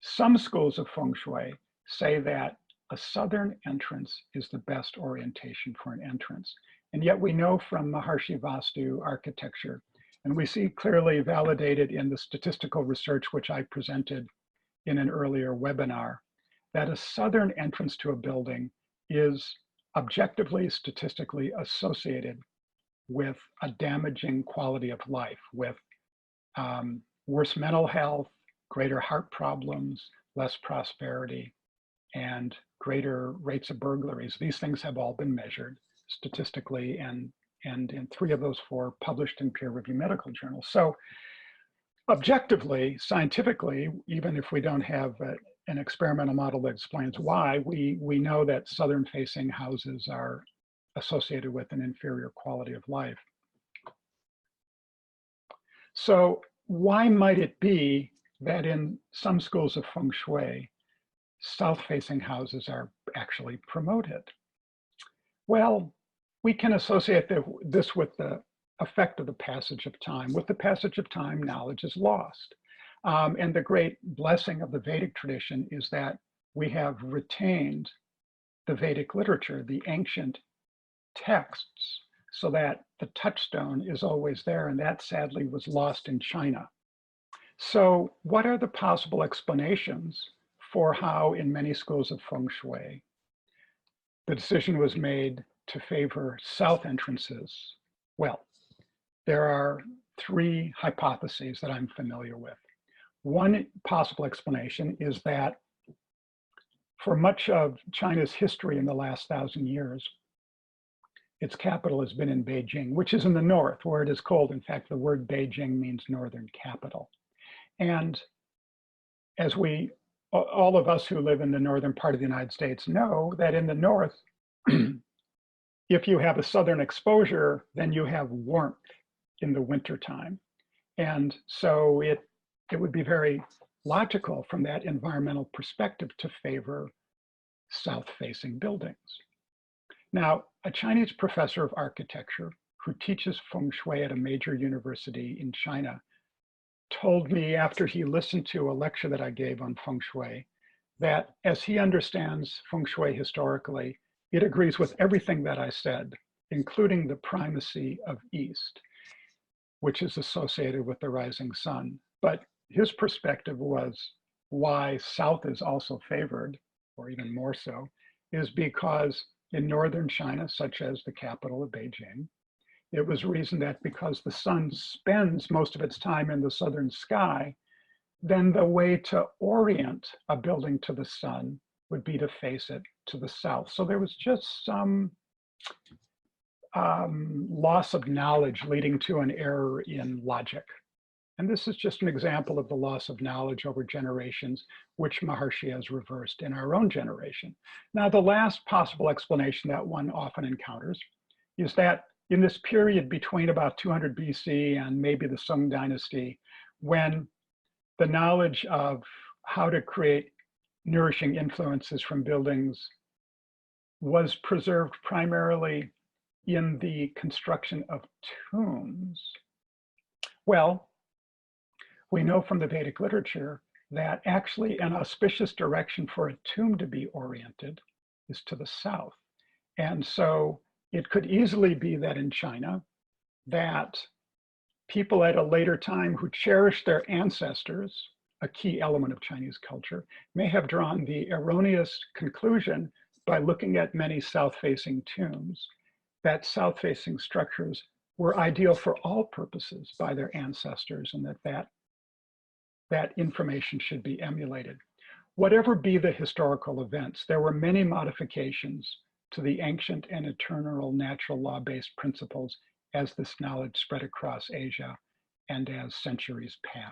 Some schools of Feng Shui say that a southern entrance is the best orientation for an entrance. And yet we know from Maharishi Vastu architecture, and we see clearly validated in the statistical research which I presented in an earlier webinar, that a southern entrance to a building is objectively, statistically associated with a damaging quality of life, with worse mental health, greater heart problems, less prosperity, and greater rates of burglaries. These things have all been measured statistically and in 3 of those 4 published in peer-reviewed medical journals. So objectively, scientifically, even if we don't have an experimental model that explains why, we know that southern-facing houses are associated with an inferior quality of life. So why might it be that in some schools of Feng Shui, south-facing houses are actually promoted? Well, we can associate this with the effect of the passage of time. With the passage of time, knowledge is lost. And the great blessing of the Vedic tradition is that we have retained the Vedic literature, the ancient texts, so that the touchstone is always there, and that sadly was lost in China. So what are the possible explanations for how in many schools of Feng Shui, the decision was made to favor south entrances? Well, there are 3 hypotheses that I'm familiar with. One possible explanation is that for much of China's history in the last 1,000 years, its capital has been in Beijing, which is in the north, where it is cold. In fact, the word Beijing means northern capital. And as all of us who live in the northern part of the United States know, that in the north, if you have a southern exposure, then you have warmth in the wintertime. And so it would be very logical from that environmental perspective to favor south-facing buildings. Now, a Chinese professor of architecture who teaches Feng Shui at a major university in China told me after he listened to a lecture that I gave on Feng Shui that as he understands Feng Shui historically, it agrees with everything that I said, including the primacy of East, which is associated with the rising sun. But his perspective was why South is also favored, or even more so, is because in northern China, such as the capital of Beijing, it was reasoned that because the sun spends most of its time in the southern sky, then the way to orient a building to the sun would be to face it to the south. So there was just some loss of knowledge leading to an error in logic. And this is just an example of the loss of knowledge over generations, which Maharishi has reversed in our own generation. Now, the last possible explanation that one often encounters is that in this period between about 200 BC and maybe the Sung dynasty, when the knowledge of how to create nourishing influences from buildings was preserved primarily in the construction of tombs. Well, we know from the Vedic literature that actually an auspicious direction for a tomb to be oriented is to the south. And so it could easily be that in China, that people at a later time who cherished their ancestors, a key element of Chinese culture, may have drawn the erroneous conclusion by looking at many south-facing tombs, that south-facing structures were ideal for all purposes by their ancestors, and that information should be emulated. Whatever be the historical events, there were many modifications to the ancient and eternal natural law-based principles as this knowledge spread across Asia and as centuries passed.